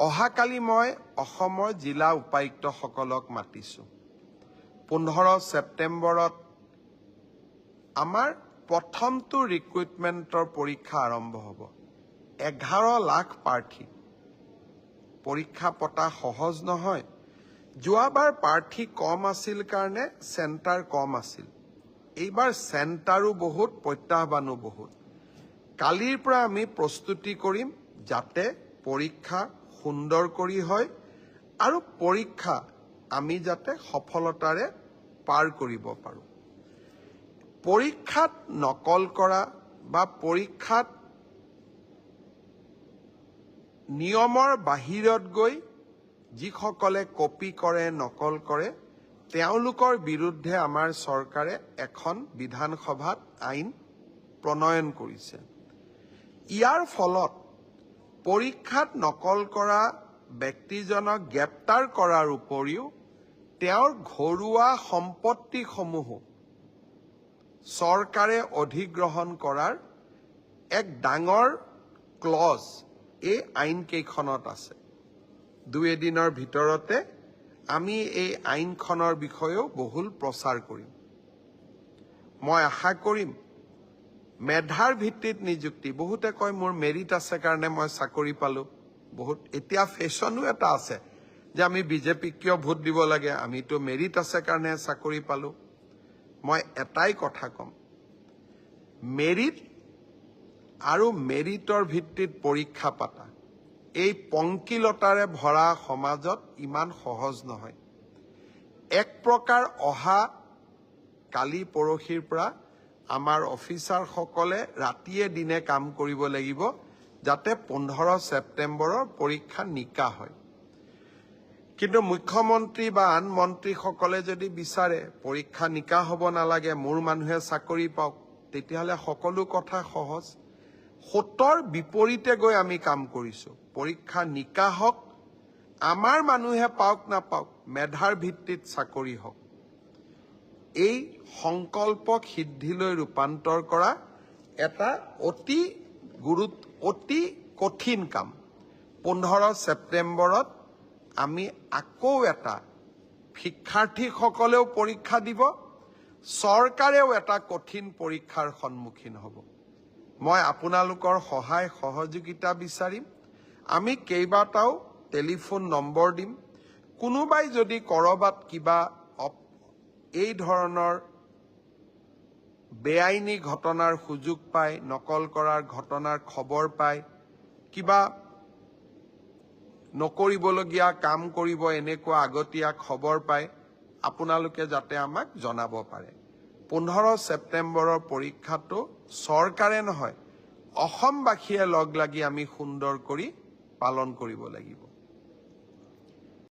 অহাকালি মই অসমৰ জিলা উপায়ুক্তসকলক মাতিছোঁ। 15 ছেপ্টেম্বৰত আমাৰ প্ৰথমটো ৰিক্ৰুইটমেণ্টৰ পৰীক্ষা আৰম্ভ হ'ব। 11 লাখ প্ৰাৰ্থী। পৰীক্ষা পতা সহজ নহয়। যোৱাবাৰ প্ৰাৰ্থী কম আছিল কাৰণে চেণ্টাৰ কম আছিল। এইবাৰ চেণ্টাৰো বহুত, প্ৰত্যাহ্বানো বহুত। কালিৰ পৰা আমি প্ৰস্তুতি কৰিম যাতে পৰীক্ষা সুন্দৰ কৰি হয় আৰু পৰীক্ষা আমি যাতে সফলতাৰে পাৰ কৰিব পাৰোঁ। পৰীক্ষাত নকল কৰা বা পৰীক্ষাত নিয়মৰ বাহিৰত গৈ যিসকলে কপি কৰে, নকল কৰে, তেওঁলোকৰ বিৰুদ্ধে আমাৰ চৰকাৰে এখন বিধানসভাত আইন প্ৰণয়ন কৰিছে। ইয়াৰ ফলত পৰীক্ষাত নকল কৰা ব্যক্তিজনক গ্ৰেপ্তাৰ কৰাৰ উপৰিও তেওঁৰ ঘৰুৱা সম্পত্তিসমূহো চৰকাৰে অধিগ্ৰহণ কৰাৰ এক ডাঙৰ ক্লজ এই আইনকেইখনত আছে। 2 এদিনৰ ভিতৰতে আমি এই আইনখনৰ বিষয়েও বহুল প্ৰচাৰ কৰিম। মই আশা কৰিম মেধাৰ ভিত্তিত নিযুক্তি। বহুতে কয় মোৰ মেৰিট আছে কাৰণে মই চাকৰি পালোঁ। এতিয়া ফেশ্বনো এটা আছে যে আমি বিজেপিক কিয় ভোট দিব লাগে, আমিতো মেৰিট আছে কাৰণে চাকৰি পালোঁ। মই এটাই কথা ক'ম, মেৰিট আৰু মেৰিটৰ ভিত্তিত পৰীক্ষা পাতা এই পংকিলতাৰে ভৰা সমাজত ইমান সহজ নহয়। এক প্ৰকাৰ কালি পৰহিৰ পৰা আমাৰ অফিচাৰসকলে ৰাতিয়ে দিনে কাম কৰিব লাগিব যাতে 15 ছেপ্টেম্বৰৰ পৰীক্ষা নিকা হয়। কিন্তু মুখ্যমন্ত্ৰী বা আন মন্ত্ৰীসকলে যদি বিচাৰে পৰীক্ষা নিকা হ'ব নালাগে, মোৰ মানুহে চাকৰি পাওক, তেতিয়াহ'লে সকলো কথা সহজ। 7ৰ বিপৰীতে গৈ আমি কাম কৰিছোঁ। পৰীক্ষা নিকা হওক, আমাৰ মানুহে পাওক নাপাওক, মেধাৰ ভিত্তিত চাকৰি হওক। এই সংকল্পক সিদ্ধিলৈ ৰূপান্তৰ কৰা এটা অতি কঠিন কাম। 15 ছেপ্টেম্বৰত আমি আকৌ এটা শিক্ষাৰ্থীসকলেও পৰীক্ষা দিব, চৰকাৰেও এটা কঠিন পৰীক্ষাৰ সন্মুখীন হ'ব। মই আপোনালোকৰ সহায় সহযোগিতা বিচাৰিম। আমি কেইবাটাও টেলিফোন নম্বৰ দিম। কোনোবাই যদি ক'ৰবাত কিবা এই ধৰণৰ বেআইনী ঘটনাৰ সুযোগ পায়, নকল কৰাৰ ঘটনাৰ খবৰ পায়, কিবা নকৰিবলগীয়া কাম কৰিব এনেকুৱা আগতীয়া খবৰ পায়, আপোনালোকে যাতে আমাক জনাব পাৰে। 15 ছেপ্টেম্বৰৰ পৰীক্ষাটো চৰকাৰে নহয়, অসমবাসীয়ে লগ লাগি আমি সুন্দৰ কৰি পালন কৰিব লাগিব।